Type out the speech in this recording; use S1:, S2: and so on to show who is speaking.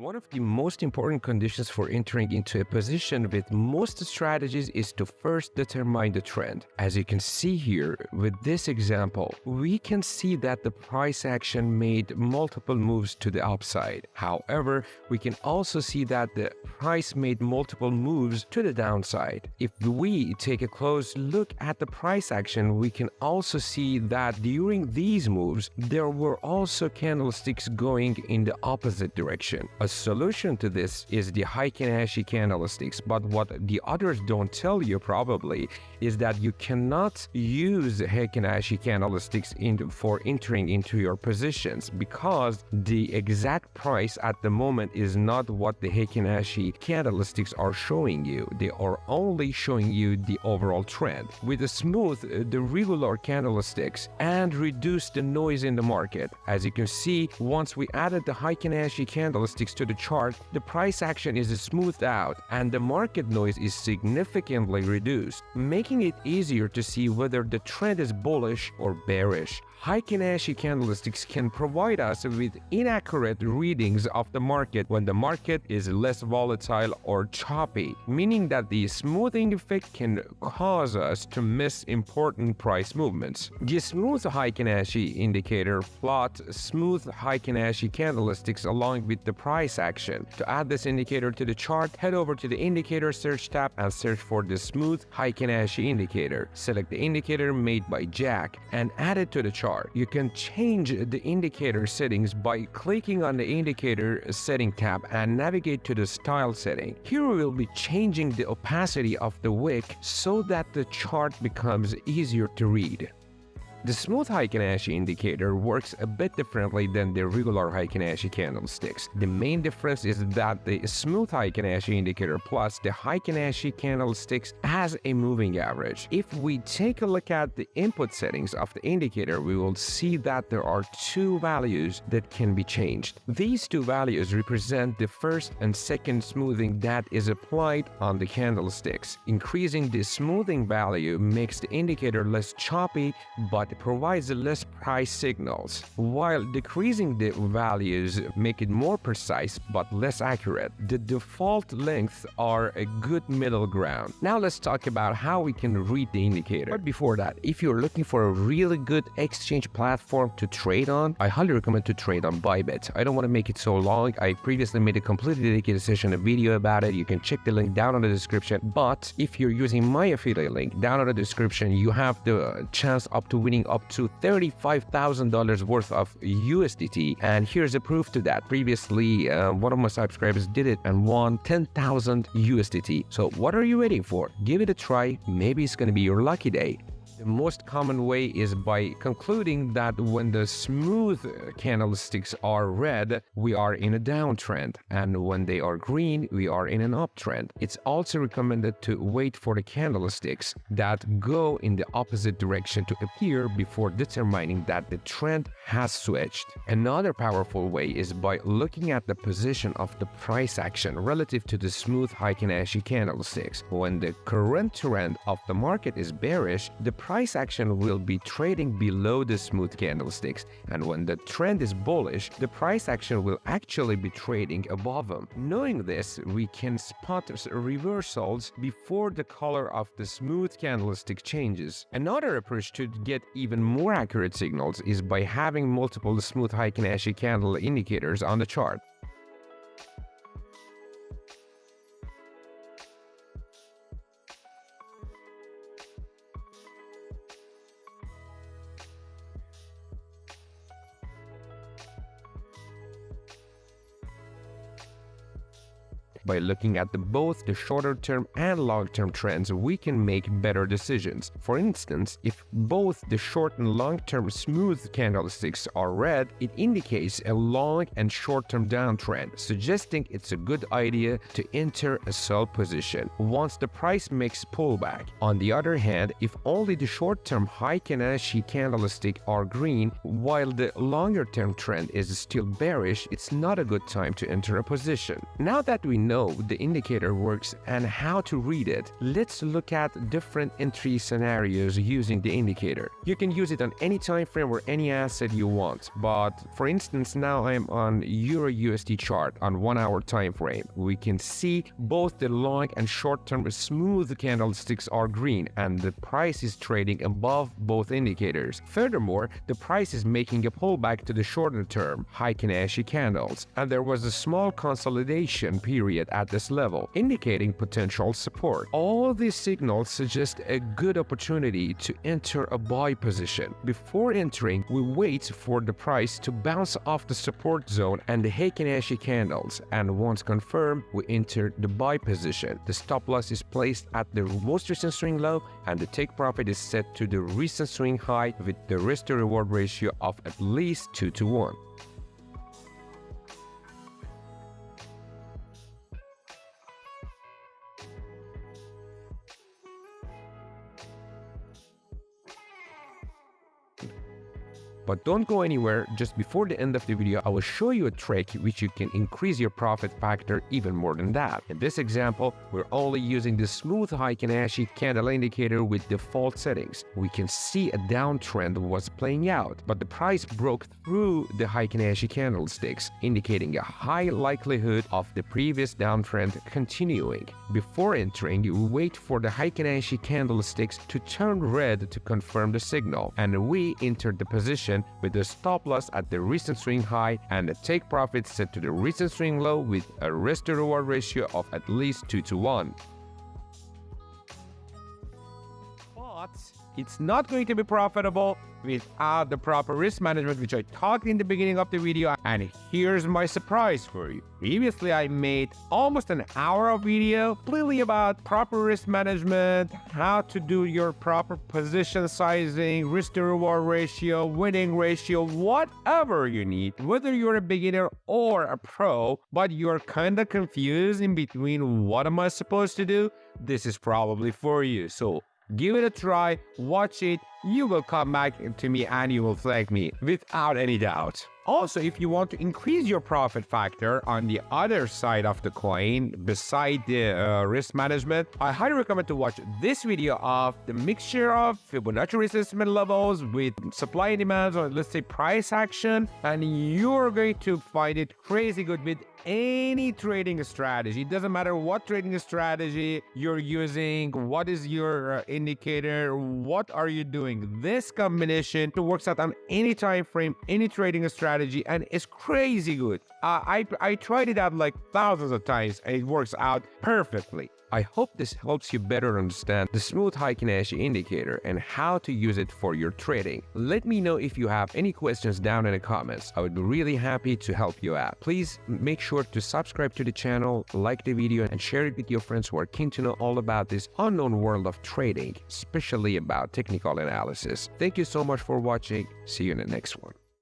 S1: One of the most important conditions for entering into a position with most strategies is to first determine the trend. As you can see here with this example, we can see that the price action made multiple moves to the upside. However, we can also see that the price made multiple moves to the downside. If we take a close look at the price action, we can also see that during these moves, there were also candlesticks going in the opposite direction. A solution to this is the Heiken Ashi candlesticks, but what the others don't tell you probably is that you cannot use Heiken Ashi candlesticks for entering into your positions, because the exact price at the moment is not what the Heiken Ashi candlesticks are showing you. They are only showing you the overall trend. With a smooth the regular candlesticks and reduce the noise in the market. As you can see, once we added the Heiken Ashi candlesticks to the chart, the price action is smoothed out and the market noise is significantly reduced, making it easier to see whether the trend is bullish or bearish. Heiken Ashi candlesticks can provide us with inaccurate readings of the market when the market is less volatile or choppy, meaning that the smoothing effect can cause us to miss important price movements. The smooth Heiken Ashi indicator plots smooth Heiken Ashi candlesticks along with the price action. To add this indicator to the chart, head over to the indicator search tab and search for the smooth Heiken Ashi indicator. Select the indicator made by Jack and add it to the chart. You can change the indicator settings by clicking on the indicator setting tab and navigate to the style setting. Here we will be changing the opacity of the wick so that the chart becomes easier to read. The smooth Heiken Ashi indicator works a bit differently than the regular Heiken Ashi candlesticks. The main difference is that the smooth Heiken Ashi indicator plus the Heiken Ashi candlesticks has a moving average. If we take a look at the input settings of the indicator, we will see that there are two values that can be changed. These two values represent the first and second smoothing that is applied on the candlesticks. Increasing the smoothing value makes the indicator less choppy, but provides less price signals, while decreasing the values make it more precise but less accurate. The default lengths are a good middle ground. Now let's talk about how we can read the indicator. But before that, if you're looking for a really good exchange platform to trade on, I highly recommend to trade on Bybit. I don't want to make it so long. I previously made a completely dedicated session, a video about it. You can check the link down in the description. But if you're using my affiliate link down in the description, you have the chance up to winning up to $35,000 worth of USDT, and here's a proof to that. Previously, one of my subscribers did it and won 10,000 USDT. So what are you waiting for? Give it a try. Maybe it's going to be your lucky day. The most common way is by concluding that when the smooth candlesticks are red, we are in a downtrend, and when they are green, we are in an uptrend. It's also recommended to wait for the candlesticks that go in the opposite direction to appear before determining that the trend has switched. Another powerful way is by looking at the position of the price action relative to the smooth Heiken Ashi candlesticks. When the current trend of the market is bearish, the price action will be trading below the smooth candlesticks, and when the trend is bullish, the price action will actually be trading above them. Knowing this, we can spot reversals before the color of the smooth candlestick changes. Another approach to get even more accurate signals is by having multiple smooth Heiken Ashi candle indicators on the chart. By looking at both the shorter-term and long-term trends, we can make better decisions. For instance, if both the short and long-term smooth candlesticks are red, it indicates a long and short-term downtrend, suggesting it's a good idea to enter a sell position once the price makes pullback. On the other hand, if only the short-term Heiken Ashi candlestick are green, while the longer-term trend is still bearish, it's not a good time to enter a position. Now that we know the indicator works and how to read it, let's look at different entry scenarios using the indicator. You can use it on any time frame or any asset you want, but for instance, now I'm on Euro USD chart on 1 hour time frame. We can see both the long and short-term smooth candlesticks are green and the price is trading above both indicators. Furthermore, the price is making a pullback to the shorter term Heiken Ashi candles, and there was a small consolidation period at this level, indicating potential support. All these signals suggest a good opportunity to enter a buy position. Before entering, we wait for the price to bounce off the support zone and the Heiken Ashi candles, and once confirmed, we enter the buy position. The stop loss is placed at the most recent swing low and the take profit is set to the recent swing high with the risk to reward ratio of at least 2-to-1. But don't go anywhere. Just before the end of the video, I will show you a trick which you can increase your profit factor even more than that. In this example, we're only using the smooth Heiken Ashi candle indicator with default settings. We can see a downtrend was playing out, but the price broke through the Heiken Ashi candlesticks, indicating a high likelihood of the previous downtrend continuing. Before entering, you wait for the Heiken Ashi candlesticks to turn red to confirm the signal, and we entered the position with the stop loss at the recent swing high and the take profit set to the recent swing low with a risk to reward ratio of at least 2-to-1. But it's not going to be profitable without the proper risk management, which I talked in the beginning of the video. And here's my surprise for you. Previously, I made almost an hour of video clearly about proper risk management, how to do your proper position sizing, risk to reward ratio, winning ratio, whatever you need, whether you're a beginner or a pro, but you're kind of confused in between what am I supposed to do. This is probably for you. So give it a try, watch it, you will come back to me and you will thank me without any doubt. Also, if you want to increase your profit factor on the other side of the coin, beside the risk management, I highly recommend to watch this video of the mixture of Fibonacci retracement levels with supply and demand, or let's say price action, and you're going to find it crazy good with any trading strategy. It doesn't matter what trading strategy you're using, what is your indicator, what are you doing. This combination works out on any time frame, any trading strategy, and it's crazy good. I tried it out like thousands of times and it works out perfectly. I hope this helps you better understand the smooth Heiken Ashi indicator and how to use it for your trading. Let me know if you have any questions down in the comments. I would be really happy to help you out. Please make sure to subscribe to the channel, like the video, and share it with your friends who are keen to know all about this unknown world of trading, especially about technical analysis. Thank you so much for watching. See you in the next one.